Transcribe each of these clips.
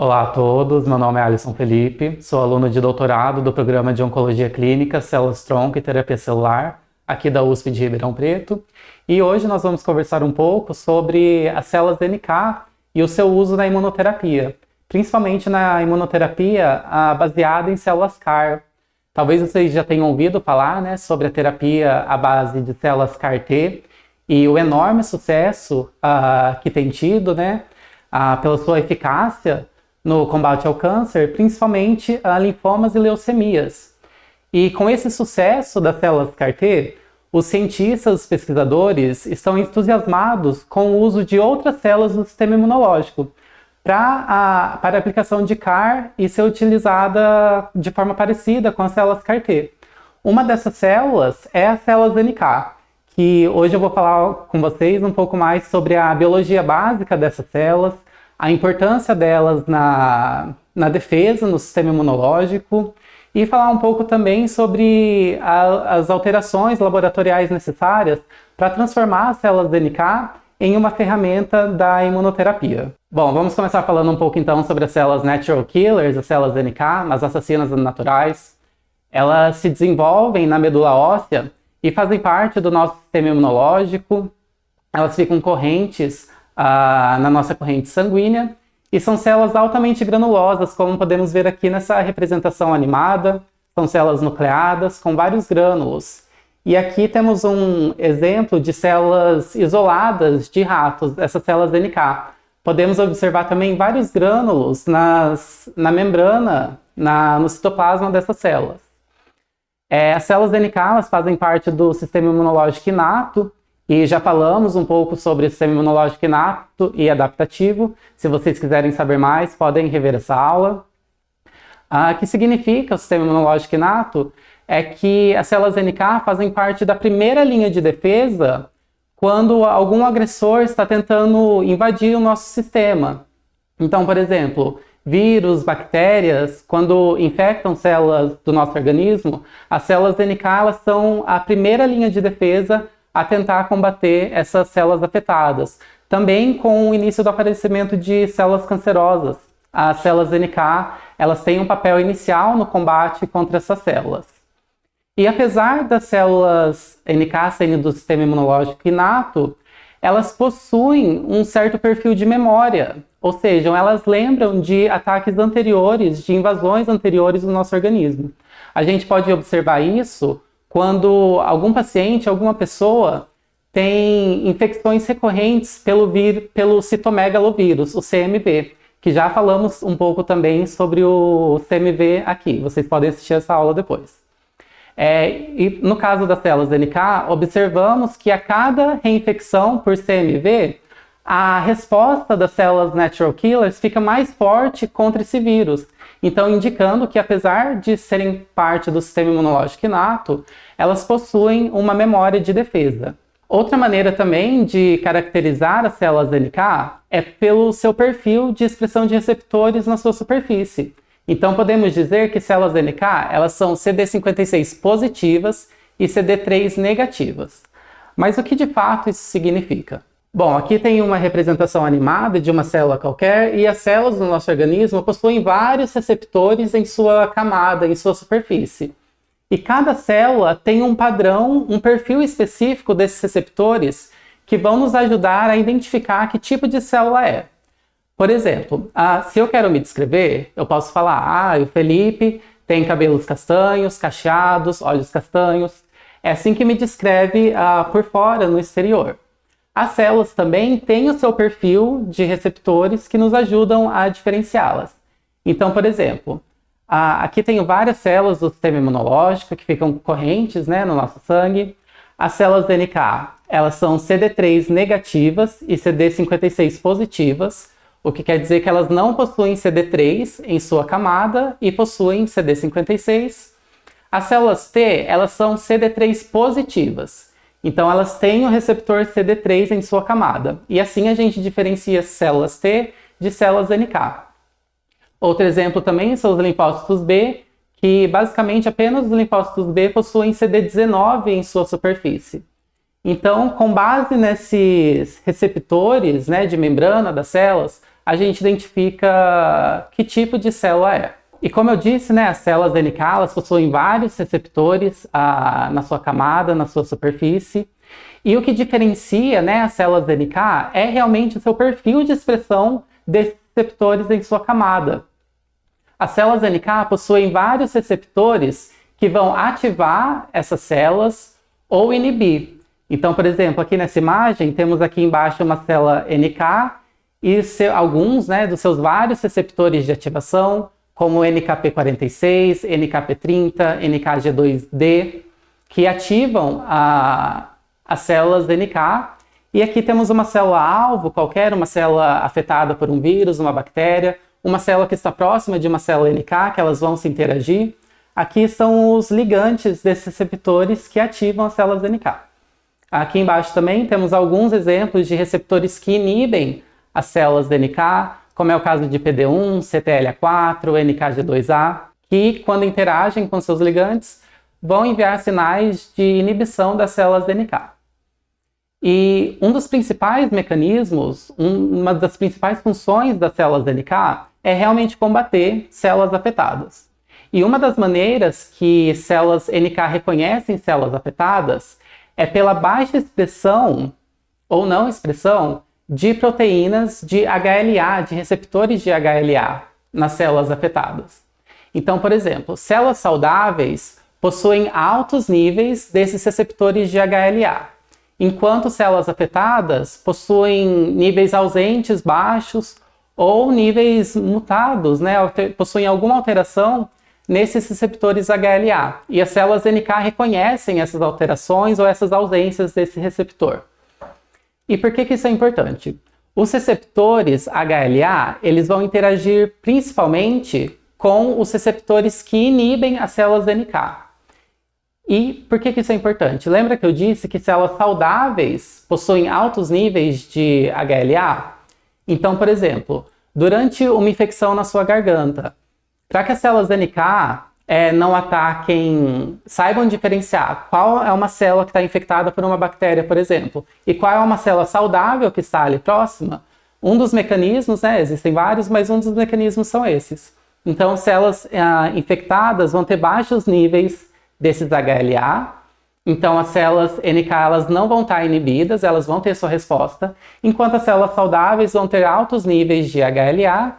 Olá a todos, meu nome é Alisson Felipe, sou aluno de doutorado do programa de Oncologia Clínica, Células-Tronco e Terapia Celular, aqui da USP de Ribeirão Preto, e hoje nós vamos conversar um pouco sobre as células NK e o seu uso na imunoterapia, principalmente na imunoterapia baseada em células CAR. Talvez vocês já tenham ouvido falar, sobre a terapia à base de células CAR-T e o enorme sucesso que tem tido, pela sua eficácia no combate ao câncer, principalmente a linfomas e leucemias. E com esse sucesso das células CAR-T, os cientistas, os pesquisadores estão entusiasmados com o uso de outras células do sistema imunológico para a aplicação de CAR e ser utilizada de forma parecida com as células CAR-T. Uma dessas células é as células NK, que hoje eu vou falar com vocês um pouco mais sobre a biologia básica dessas células, a importância delas na defesa, no sistema imunológico, e falar um pouco também sobre as alterações laboratoriais necessárias para transformar as células NK em uma ferramenta da imunoterapia. Bom, vamos começar falando um pouco então sobre as células Natural Killers, as células NK, as assassinas naturais. Elas se desenvolvem na medula óssea e fazem parte do nosso sistema imunológico. Elas ficam correntes na nossa corrente sanguínea e são células altamente granulosas, como podemos ver aqui nessa representação animada. São células nucleadas com vários grânulos. E aqui temos um exemplo de células isoladas de ratos, essas células NK. Podemos observar também vários grânulos na membrana, no citoplasma dessas células. As células NK elas fazem parte do sistema imunológico inato, e já falamos um pouco sobre o sistema imunológico inato e adaptativo. Se vocês quiserem saber mais, podem rever essa aula. O que significa o sistema imunológico inato é que as células NK fazem parte da primeira linha de defesa quando algum agressor está tentando invadir o nosso sistema. Então, por exemplo, vírus, bactérias, quando infectam células do nosso organismo, as células NK elas são a primeira linha de defesa a tentar combater essas células afetadas. Também com o início do aparecimento de células cancerosas. As células NK, elas têm um papel inicial no combate contra essas células. E apesar das células NK serem do sistema imunológico inato, elas possuem um certo perfil de memória, ou seja, elas lembram de ataques anteriores, de invasões anteriores do nosso organismo. A gente pode observar isso quando algum paciente, alguma pessoa tem infecções recorrentes pelo citomegalovírus, o CMV, que já falamos um pouco também sobre o CMV aqui. Vocês podem assistir essa aula depois. E no caso das células NK, observamos que a cada reinfecção por CMV, a resposta das células Natural Killers fica mais forte contra esse vírus. Então, indicando que apesar de serem parte do sistema imunológico inato, elas possuem uma memória de defesa. Outra maneira também de caracterizar as células NK é pelo seu perfil de expressão de receptores na sua superfície. Então, podemos dizer que células NK elas são CD56 positivas e CD3 negativas. Mas o que de fato isso significa? Bom, aqui tem uma representação animada de uma célula qualquer e as células do nosso organismo possuem vários receptores em sua camada, em sua superfície. E cada célula tem um padrão, um perfil específico desses receptores que vão nos ajudar a identificar que tipo de célula é. Por exemplo, se eu quero me descrever, eu posso falar, o Felipe tem cabelos castanhos, cacheados, olhos castanhos. É assim que me descreve por fora, no exterior. As células também têm o seu perfil de receptores que nos ajudam a diferenciá-las. Então, por exemplo, aqui tenho várias células do sistema imunológico que ficam correntes no nosso sangue. As células NK, elas são CD3 negativas e CD56 positivas, o que quer dizer que elas não possuem CD3 em sua camada e possuem CD56. As células T, elas são CD3 positivas. Então, elas têm o receptor CD3 em sua camada. E assim a gente diferencia células T de células NK. Outro exemplo também são os linfócitos B, que basicamente apenas os linfócitos B possuem CD19 em sua superfície. Então, com base nesses receptores de membrana das células, a gente identifica que tipo de célula é. E como eu disse, né, as células NK elas possuem vários receptores na sua camada, na sua superfície. E o que diferencia, né, as células NK é realmente o seu perfil de expressão desses receptores em sua camada. As células NK possuem vários receptores que vão ativar essas células ou inibir. Então, por exemplo, aqui nessa imagem, temos aqui embaixo uma célula NK e alguns, né, dos seus vários receptores de ativação, como NKp46, NKp30, NKG2D, que ativam as células NK. E aqui temos uma célula-alvo qualquer, uma célula afetada por um vírus, uma bactéria, uma célula que está próxima de uma célula NK, que elas vão se interagir. Aqui são os ligantes desses receptores que ativam as células NK. Aqui embaixo também temos alguns exemplos de receptores que inibem as células NK, como é o caso de PD1, CTLA4, NKG2A, que quando interagem com seus ligantes vão enviar sinais de inibição das células NK. E um dos principais mecanismos, uma das principais funções das células NK é realmente combater células afetadas. E uma das maneiras que células NK reconhecem células afetadas é pela baixa expressão ou não expressão de proteínas de HLA, de receptores de HLA nas células afetadas. Então, por exemplo, células saudáveis possuem altos níveis desses receptores de HLA, enquanto células afetadas possuem níveis ausentes, baixos ou níveis mutados, né? Possuem alguma alteração nesses receptores HLA. E as células NK reconhecem essas alterações ou essas ausências desse receptor. E por que isso é importante? Os receptores HLA, eles vão interagir principalmente com os receptores que inibem as células NK. E por que isso é importante? Lembra que eu disse que células saudáveis possuem altos níveis de HLA? Então, por exemplo, durante uma infecção na sua garganta, para que as células NK não ataquem, saibam diferenciar qual é uma célula que está infectada por uma bactéria, por exemplo, e qual é uma célula saudável que está ali próxima, um dos mecanismos, né, existem vários, mas um dos mecanismos são esses. Então, células infectadas vão ter baixos níveis desses HLA, então as células NK elas não vão estar inibidas, elas vão ter sua resposta, enquanto as células saudáveis vão ter altos níveis de HLA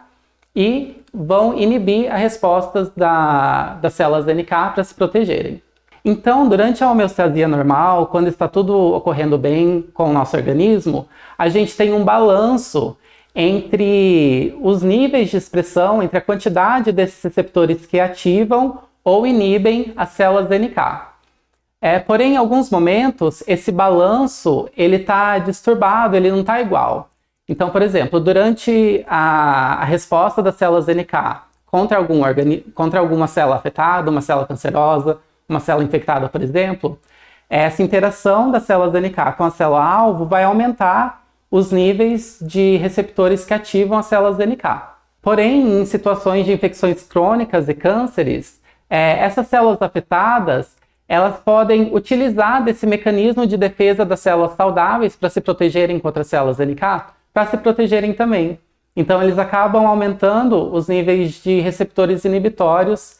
e vão inibir as respostas das células NK para se protegerem. Então, durante a homeostasia normal, quando está tudo ocorrendo bem com o nosso organismo, a gente tem um balanço entre os níveis de expressão, entre a quantidade desses receptores que ativam ou inibem as células NK. Porém, em alguns momentos, esse balanço está disturbado, ele não está igual. Então, por exemplo, durante a resposta das células NK contra alguma célula afetada, uma célula cancerosa, uma célula infectada, por exemplo, essa interação das células NK com a célula-alvo vai aumentar os níveis de receptores que ativam as células NK. Porém, em situações de infecções crônicas e cânceres, essas células afetadas elas podem utilizar desse mecanismo de defesa das células saudáveis para se protegerem contra as células NK, para se protegerem também. Então, eles acabam aumentando os níveis de receptores inibitórios,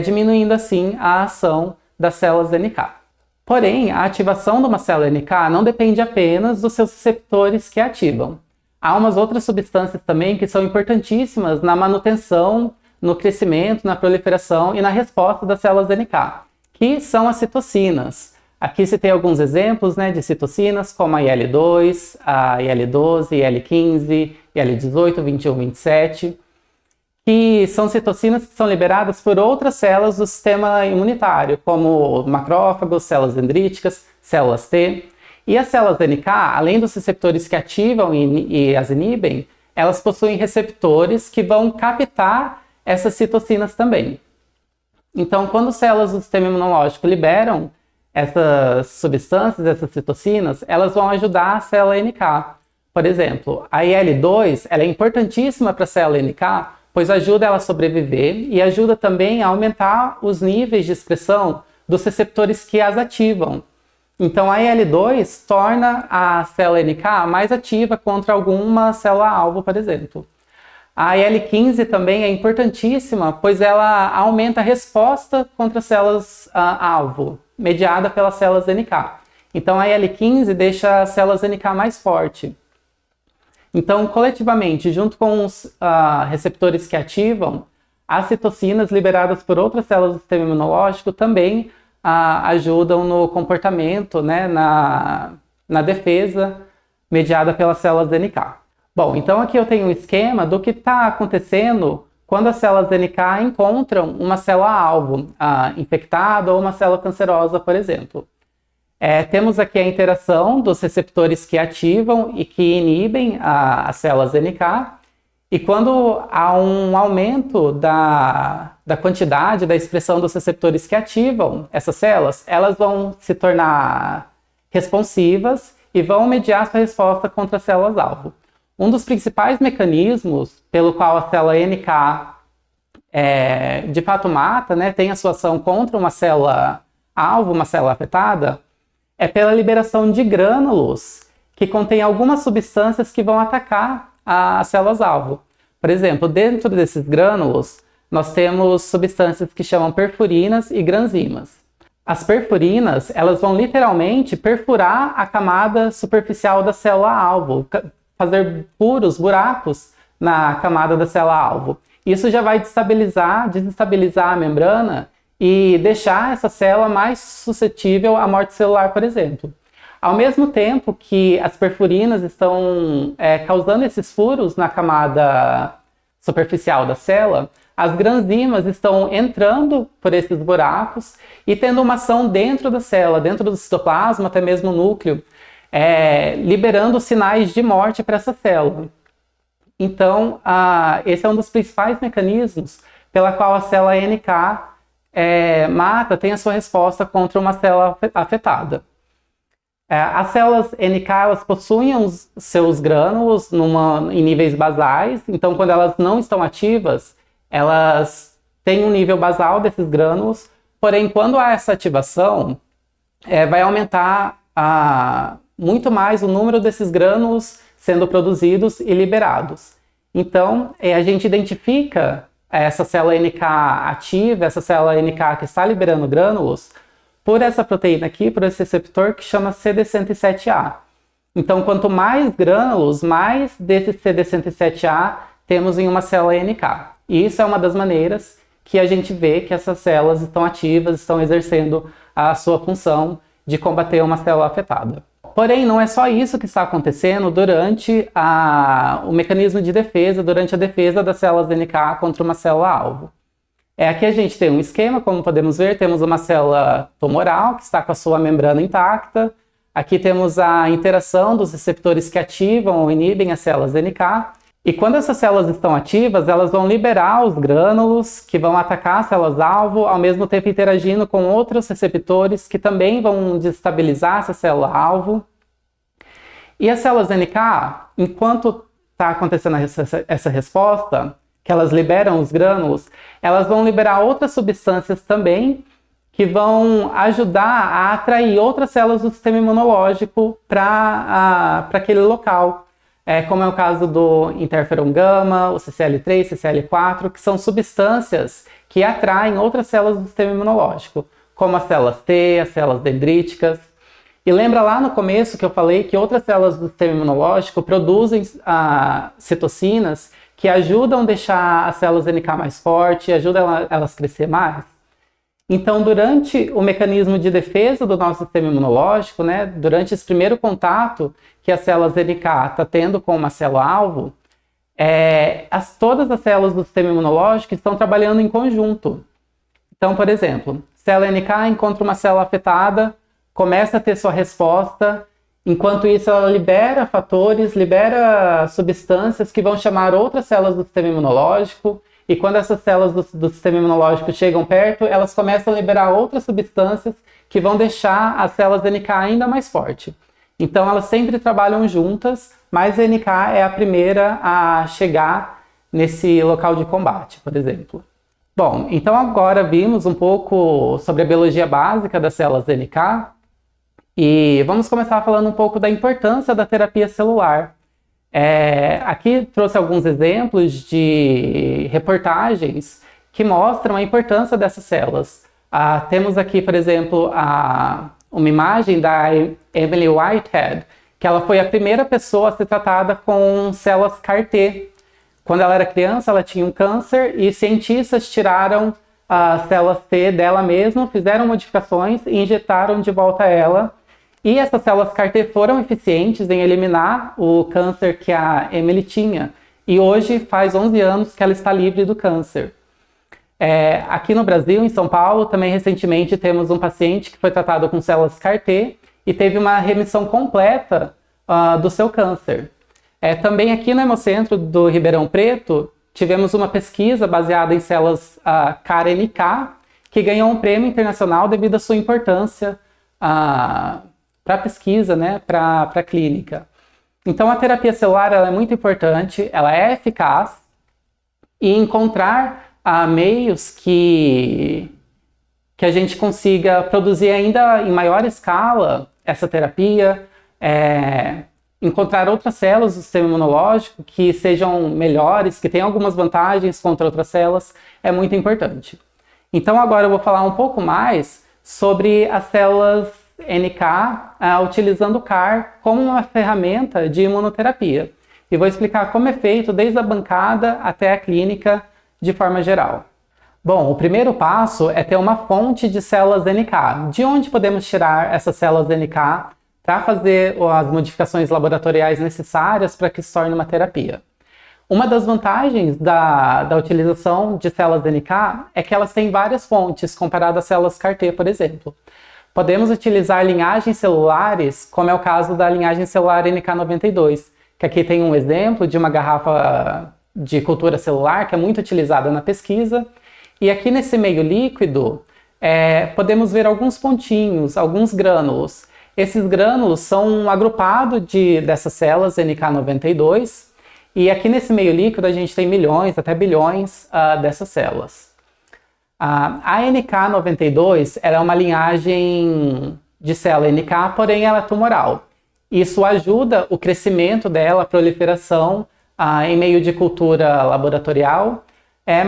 diminuindo assim a ação das células NK. Porém, a ativação de uma célula NK não depende apenas dos seus receptores que ativam. Há umas outras substâncias também que são importantíssimas na manutenção, no crescimento, na proliferação e na resposta das células NK, que são as citocinas. Aqui se tem alguns exemplos, né, de citocinas, como a IL-2, a IL-12, IL-15, IL-18, 21, 27, que são citocinas que são liberadas por outras células do sistema imunitário, como macrófagos, células dendríticas, células T. E as células NK, além dos receptores que ativam e as inibem, elas possuem receptores que vão captar essas citocinas também. Então, quando células do sistema imunológico liberam essas substâncias, essas citocinas, elas vão ajudar a célula NK. Por exemplo, a IL-2 ela é importantíssima para a célula NK, pois ajuda ela a sobreviver e ajuda também a aumentar os níveis de expressão dos receptores que as ativam. Então, a IL-2 torna a célula NK mais ativa contra alguma célula-alvo, por exemplo. A IL-15 também é importantíssima, pois ela aumenta a resposta contra as células alvo, mediada pelas células NK. Então a IL-15 deixa as células NK mais forte. Então, coletivamente, junto com os receptores que ativam, as citocinas liberadas por outras células do sistema imunológico também ajudam no comportamento, né, na defesa mediada pelas células NK. Bom, então aqui eu tenho um esquema do que está acontecendo quando as células NK encontram uma célula-alvo infectada ou uma célula cancerosa, por exemplo. Temos aqui a interação dos receptores que ativam e que inibem as células NK, e quando há um aumento da quantidade, da expressão dos receptores que ativam essas células, elas vão se tornar responsivas e vão mediar sua resposta contra as células-alvo. Um dos principais mecanismos pelo qual a célula NK de fato mata, né, tem a sua ação contra uma célula-alvo, uma célula afetada, é pela liberação de grânulos que contêm algumas substâncias que vão atacar as células-alvo. Por exemplo, dentro desses grânulos, nós temos substâncias que chamam perfurinas e granzimas. As perfurinas, elas vão literalmente perfurar a camada superficial da célula-alvo, fazer furos, buracos na camada da célula-alvo. Isso já vai desestabilizar a membrana e deixar essa célula mais suscetível à morte celular, por exemplo. Ao mesmo tempo que as perfurinas estão causando esses furos na camada superficial da célula, as granzimas estão entrando por esses buracos e tendo uma ação dentro da célula, dentro do citoplasma, até mesmo o núcleo, liberando sinais de morte para essa célula. Então, esse é um dos principais mecanismos pela qual a célula NK tem a sua resposta contra uma célula afetada. As células NK, elas possuem os seus grânulos em níveis basais, então quando elas não estão ativas, elas têm um nível basal desses grânulos, porém quando há essa ativação, vai aumentar muito mais o número desses grânulos sendo produzidos e liberados. Então, a gente identifica essa célula NK ativa, essa célula NK que está liberando grânulos, por essa proteína aqui, por esse receptor que chama CD107A. Então, quanto mais grânulos, mais desse CD107A temos em uma célula NK. E isso é uma das maneiras que a gente vê que essas células estão ativas, estão exercendo a sua função de combater uma célula afetada. Porém, não é só isso que está acontecendo durante o mecanismo de defesa, durante a defesa das células NK contra uma célula-alvo. Aqui a gente tem um esquema, como podemos ver, temos uma célula tumoral que está com a sua membrana intacta. Aqui temos a interação dos receptores que ativam ou inibem as células NK. E quando essas células estão ativas, elas vão liberar os grânulos que vão atacar as células-alvo, ao mesmo tempo interagindo com outros receptores que também vão desestabilizar essa célula-alvo. E as células NK, enquanto está acontecendo essa resposta, que elas liberam os grânulos, elas vão liberar outras substâncias também que vão ajudar a atrair outras células do sistema imunológico para aquele local. Como é o caso do interferon gama, o CCL3, CCL4, que são substâncias que atraem outras células do sistema imunológico, como as células T, as células dendríticas. E lembra lá no começo que eu falei que outras células do sistema imunológico produzem citocinas que ajudam a deixar as células NK mais fortes, ajudam elas a crescer mais? Então, durante o mecanismo de defesa do nosso sistema imunológico, né, durante esse primeiro contato que as células NK estão tendo com uma célula-alvo, todas as células do sistema imunológico estão trabalhando em conjunto. Então, por exemplo, célula NK encontra uma célula afetada, começa a ter sua resposta. Enquanto isso, ela libera fatores, libera substâncias que vão chamar outras células do sistema imunológico. E quando essas células do sistema imunológico chegam perto, elas começam a liberar outras substâncias que vão deixar as células NK ainda mais fortes. Então, elas sempre trabalham juntas, mas a NK é a primeira a chegar nesse local de combate, por exemplo. Bom, então agora vimos um pouco sobre a biologia básica das células NK. E vamos começar falando um pouco da importância da terapia celular. Aqui trouxe alguns exemplos de reportagens que mostram a importância dessas células. Temos aqui, por exemplo, uma imagem da Emily Whitehead, que ela foi a primeira pessoa a ser tratada com células CAR-T. Quando ela era criança, ela tinha um câncer e cientistas tiraram as células T dela mesma, fizeram modificações e injetaram de volta a ela. E essas células CAR-T foram eficientes em eliminar o câncer que a Emily tinha. E hoje faz 11 anos que ela está livre do câncer. Aqui no Brasil, em São Paulo, também recentemente temos um paciente que foi tratado com células CAR-T e teve uma remissão completa do seu câncer. Também aqui no Hemocentro do Ribeirão Preto, tivemos uma pesquisa baseada em células CAR-NK, que ganhou um prêmio internacional devido à sua importância para a pesquisa, né, para a clínica. Então a terapia celular ela é muito importante, ela é eficaz, e encontrar meios que a gente consiga produzir ainda em maior escala essa terapia, encontrar outras células do sistema imunológico que sejam melhores, que tenham algumas vantagens contra outras células, é muito importante. Então agora eu vou falar um pouco mais sobre as células NK utilizando o CAR como uma ferramenta de imunoterapia. E vou explicar como é feito desde a bancada até a clínica de forma geral. Bom, o primeiro passo é ter uma fonte de células NK. De onde podemos tirar essas células NK para fazer as modificações laboratoriais necessárias para que se torne uma terapia? Uma das vantagens da utilização de células NK é que elas têm várias fontes, comparado às células CAR-T, por exemplo. Podemos utilizar linhagens celulares, como é o caso da linhagem celular NK92, que aqui tem um exemplo de uma garrafa de cultura celular que é muito utilizada na pesquisa. E aqui nesse meio líquido, podemos ver alguns pontinhos, alguns grânulos. Esses grânulos são um agrupado dessas células NK92, e aqui nesse meio líquido a gente tem milhões, até bilhões dessas células. A NK92 ela é uma linhagem de célula NK, porém ela é tumoral. Isso ajuda o crescimento dela, a proliferação em meio de cultura laboratorial,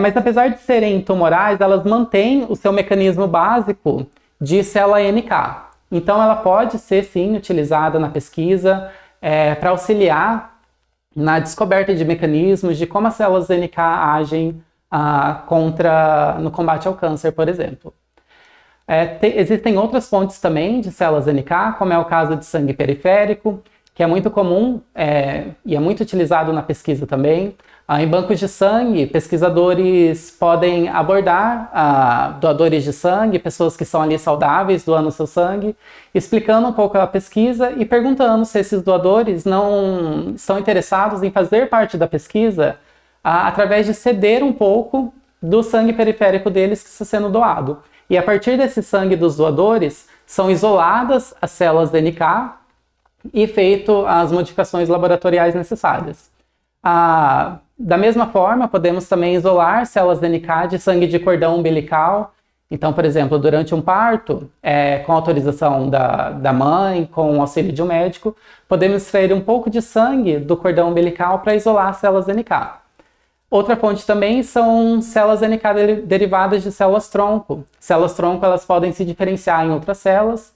mas apesar de serem tumorais, elas mantêm o seu mecanismo básico de célula NK. Então ela pode ser sim utilizada na pesquisa para auxiliar na descoberta de mecanismos de como as células NK agem no combate ao câncer, por exemplo. Existem outras fontes também de células NK, como é o caso de sangue periférico, que é muito comum e é muito utilizado na pesquisa também. Em bancos de sangue, pesquisadores podem abordar doadores de sangue, pessoas que são ali saudáveis, doando seu sangue, explicando um pouco a pesquisa e perguntando se esses doadores não estão interessados em fazer parte da pesquisa através de ceder um pouco do sangue periférico deles que está sendo doado. E a partir desse sangue dos doadores, são isoladas as células NK e feito as modificações laboratoriais necessárias. Da mesma forma, podemos também isolar células NK de sangue de cordão umbilical. Então, por exemplo, durante um parto, com autorização da mãe, com o auxílio de um médico, podemos extrair um pouco de sangue do cordão umbilical para isolar as células NK. Outra fonte também são células NK derivadas de células-tronco. Células-tronco elas podem se diferenciar em outras células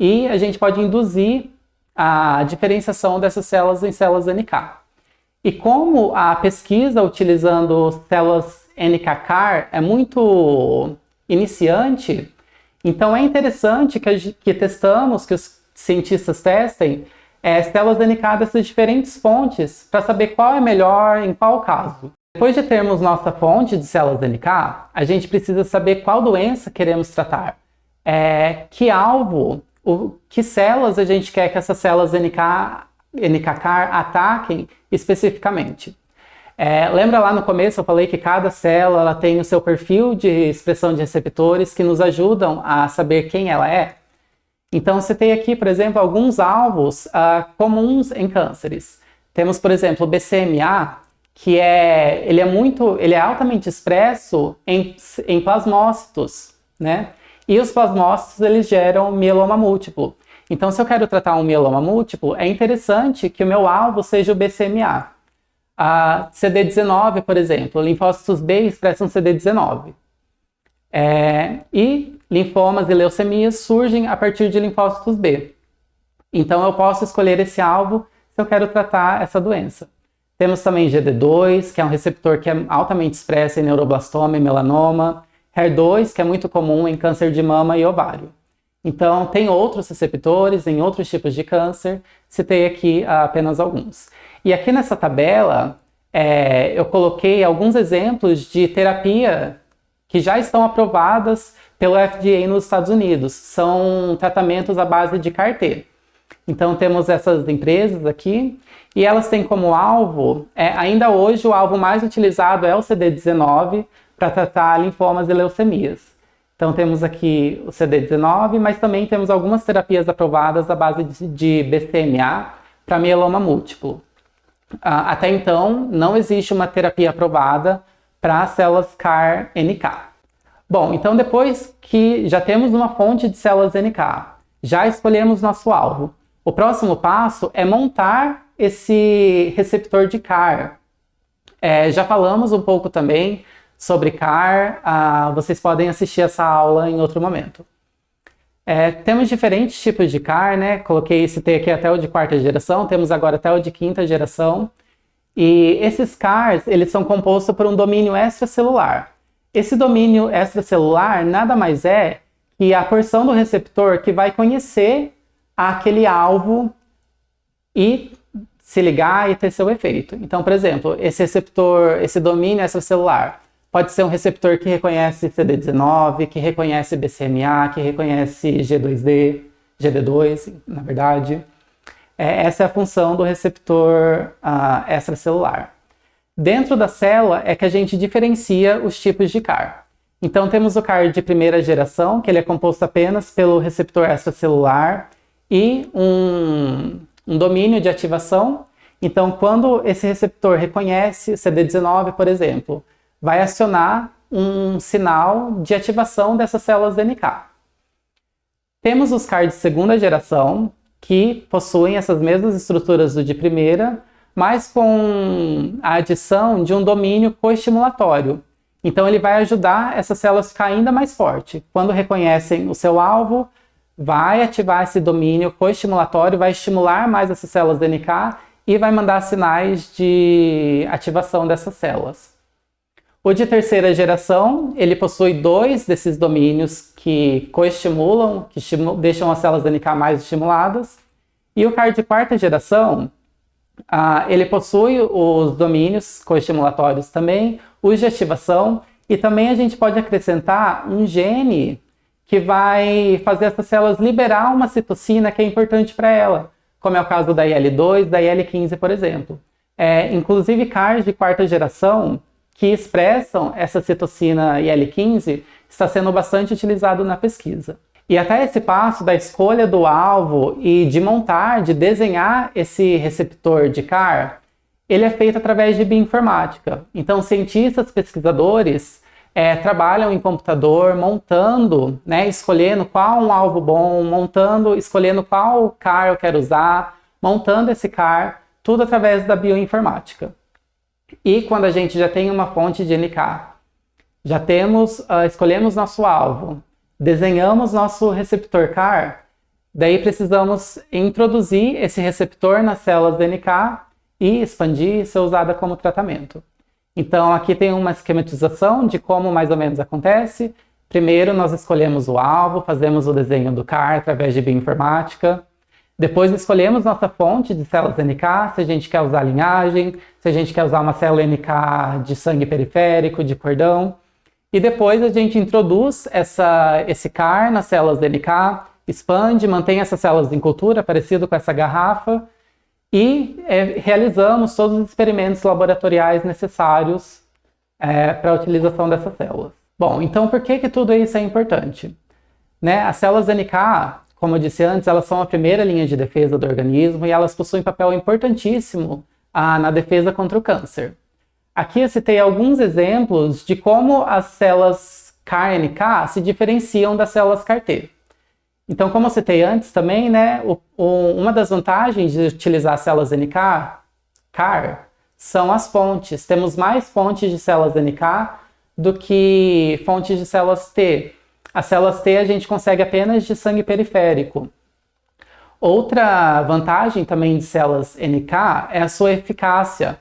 e a gente pode induzir a diferenciação dessas células em células NK. E como a pesquisa utilizando células NK-CAR é muito iniciante, então é interessante que testamos, que os cientistas testem células NK dessas diferentes fontes para saber qual é melhor em qual caso. Depois de termos nossa fonte de células NK, a gente precisa saber qual doença queremos tratar. Que alvo, que células a gente quer que essas células NK-CAR ataquem especificamente. Lembra lá no começo eu falei que cada célula ela tem o seu perfil de expressão de receptores que nos ajudam a saber quem ela é? Então você tem aqui, por exemplo, alguns alvos comuns em cânceres. Temos, por exemplo, o BCMA, que ele é altamente expresso em plasmócitos, né? E os plasmócitos eles geram mieloma múltiplo. Então, se eu quero tratar um mieloma múltiplo, é interessante que o meu alvo seja o BCMA. A CD19, por exemplo, linfócitos B expressam CD19. E linfomas e leucemias surgem a partir de linfócitos B. Então, eu posso escolher esse alvo se eu quero tratar essa doença. Temos também GD2, que é um receptor que é altamente expresso em neuroblastoma e melanoma. HER2, que é muito comum em câncer de mama e ovário. Então, tem outros receptores em outros tipos de câncer, citei aqui apenas alguns. E aqui nessa tabela, eu coloquei alguns exemplos de terapia que já estão aprovadas pelo FDA nos Estados Unidos. São tratamentos à base de CAR-T. Então, temos essas empresas aqui, e elas têm como alvo, ainda hoje, o alvo mais utilizado é o CD19 para tratar linfomas e leucemias. Então, temos aqui o CD19, mas também temos algumas terapias aprovadas à base de BCMA para mieloma múltiplo. Até então, não existe uma terapia aprovada para células CAR-NK. Bom, então depois que já temos uma fonte de células NK, já escolhemos nosso alvo, o próximo passo é montar esse receptor de CAR. Já falamos um pouco também sobre CAR, vocês podem assistir essa aula em outro momento. Temos diferentes tipos de CAR, né? Citei aqui até o de quarta geração, temos agora até o de quinta geração. E esses CARs, eles são compostos por um domínio extracelular. Esse domínio extracelular nada mais é que a porção do receptor que vai conhecer aquele alvo e se ligar e ter seu efeito. Então, por exemplo, esse receptor, esse domínio extracelular, pode ser um receptor que reconhece CD19, que reconhece BCMA, que reconhece G2D, GD2, na verdade. Essa é a função do receptor extracelular. Dentro da célula é que a gente diferencia os tipos de CAR. Então temos o CAR de primeira geração, que ele é composto apenas pelo receptor extracelular e um domínio de ativação. Então quando esse receptor reconhece CD19, por exemplo, vai acionar um sinal de ativação dessas células NK. Temos os CAR de segunda geração, que possuem essas mesmas estruturas do de primeira, mas com a adição de um domínio coestimulatório. Então ele vai ajudar essas células a ficar ainda mais forte. Quando reconhecem o seu alvo, vai ativar esse domínio coestimulatório, vai estimular mais essas células NK e vai mandar sinais de ativação dessas células. O de terceira geração, ele possui 2 desses domínios que coestimulam, que deixam as células NK mais estimuladas. E o CAR de quarta geração, ele possui os domínios coestimulatórios também, os de ativação, e também a gente pode acrescentar um gene que vai fazer essas células liberar uma citocina que é importante para ela, como é o caso da IL-2, da IL-15, por exemplo. Inclusive, CARs de quarta geração que expressam essa citocina IL-15 está sendo bastante utilizado na pesquisa. E até esse passo da escolha do alvo e de montar, de desenhar esse receptor de CAR, ele é feito através de bioinformática. Então, cientistas, pesquisadores trabalham em computador montando, escolhendo qual um alvo bom, escolhendo qual CAR eu quero usar, montando esse CAR, tudo através da bioinformática. E quando a gente já tem uma fonte de NK, já escolhemos nosso alvo, desenhamos nosso receptor CAR, daí precisamos introduzir esse receptor nas células NK e expandir e ser usada como tratamento. Então aqui tem uma esquematização de como mais ou menos acontece. Primeiro nós escolhemos o alvo, fazemos o desenho do CAR através de bioinformática. Depois escolhemos nossa fonte de células NK, se a gente quer usar linhagem, se a gente quer usar uma célula NK de sangue periférico, de cordão. E depois a gente introduz esse CAR nas células NK, expande, mantém essas células em cultura, parecido com essa garrafa, e realizamos todos os experimentos laboratoriais necessários para a utilização dessas células. Bom, então por que tudo isso é importante? As células NK, como eu disse antes, elas são a primeira linha de defesa do organismo e elas possuem um papel importantíssimo na defesa contra o câncer. Aqui eu citei alguns exemplos de como as células CAR-NK se diferenciam das células CAR-T. Então, como eu citei antes também, né, uma das vantagens de utilizar células NK-CAR são as fontes. Temos mais fontes de células NK do que fontes de células T. As células T a gente consegue apenas de sangue periférico. Outra vantagem também de células NK é a sua eficácia.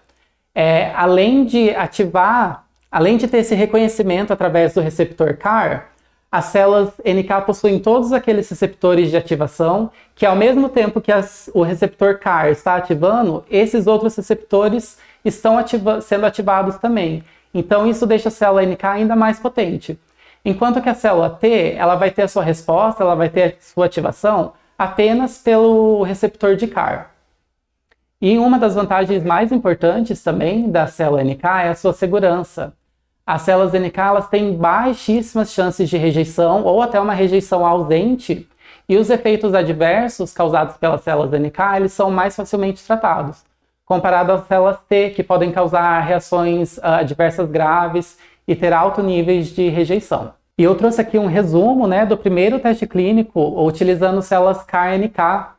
Além de ter esse reconhecimento através do receptor CAR, as células NK possuem todos aqueles receptores de ativação que, ao mesmo tempo que o receptor CAR está ativando, esses outros receptores estão sendo ativados também. Então, isso deixa a célula NK ainda mais potente. Enquanto que a célula T, ela vai ter a sua resposta, ela vai ter a sua ativação apenas pelo receptor de CAR. E uma das vantagens mais importantes também da célula NK é a sua segurança. As células NK elas têm baixíssimas chances de rejeição ou até uma rejeição ausente, e os efeitos adversos causados pelas células NK eles são mais facilmente tratados, comparado às células T, que podem causar reações adversas graves e ter altos níveis de rejeição. E eu trouxe aqui um resumo, né, do primeiro teste clínico utilizando células CAR-NK.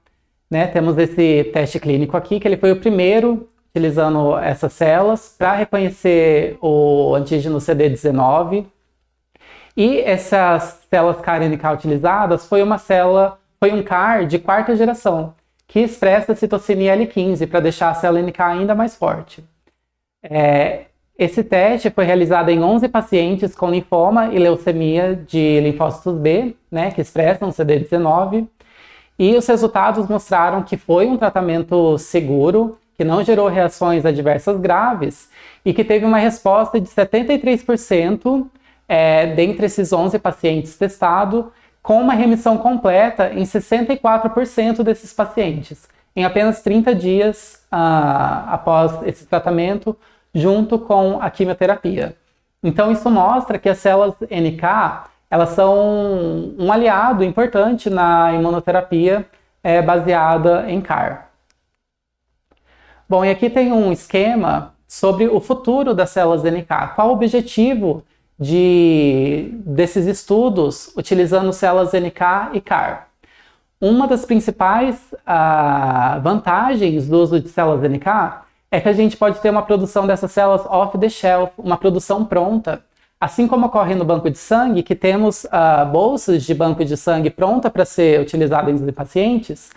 Né? Temos esse teste clínico aqui, que ele foi o primeiro utilizando essas células para reconhecer o antígeno CD19. E essas células CAR-NK utilizadas foi um CAR de quarta geração, que expressa a citocina IL-15 para deixar a célula NK ainda mais forte. Esse teste foi realizado em 11 pacientes com linfoma e leucemia de linfócitos B, né, que expressam CD19, e os resultados mostraram que foi um tratamento seguro, que não gerou reações adversas graves e que teve uma resposta de 73% dentre esses 11 pacientes testados, com uma remissão completa em 64% desses pacientes, em apenas 30 dias após esse tratamento, junto com a quimioterapia. Então isso mostra que as células NK elas são um aliado importante na imunoterapia baseada em CAR. Bom, e aqui tem um esquema sobre o futuro das células NK. Qual o objetivo desses estudos utilizando células NK e CAR? Uma das principais vantagens do uso de células NK é que a gente pode ter uma produção dessas células off-the-shelf, uma produção pronta. Assim como ocorre no banco de sangue, que temos bolsas de banco de sangue pronta para ser utilizada em pacientes,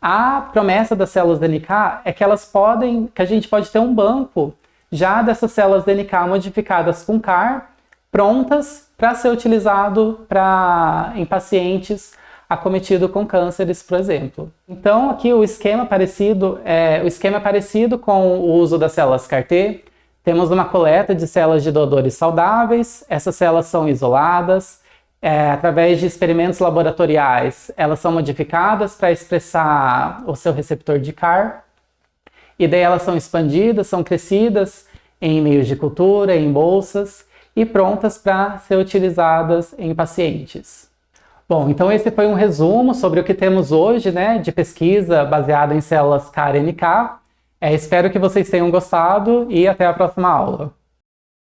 a promessa das células NK é que a gente pode ter um banco já dessas células NK modificadas com CAR, prontas para ser utilizado em pacientes acometidos com cânceres, por exemplo. Então aqui o esquema é parecido com o uso das células CAR-T. Temos uma coleta de células de doadores saudáveis, essas células são isoladas, através de experimentos laboratoriais, elas são modificadas para expressar o seu receptor de CAR, e daí elas são expandidas, são crescidas em meios de cultura, em bolsas, e prontas para ser utilizadas em pacientes. Bom, então esse foi um resumo sobre o que temos hoje, né, de pesquisa baseada em células CAR-NK. Espero que vocês tenham gostado e até a próxima aula.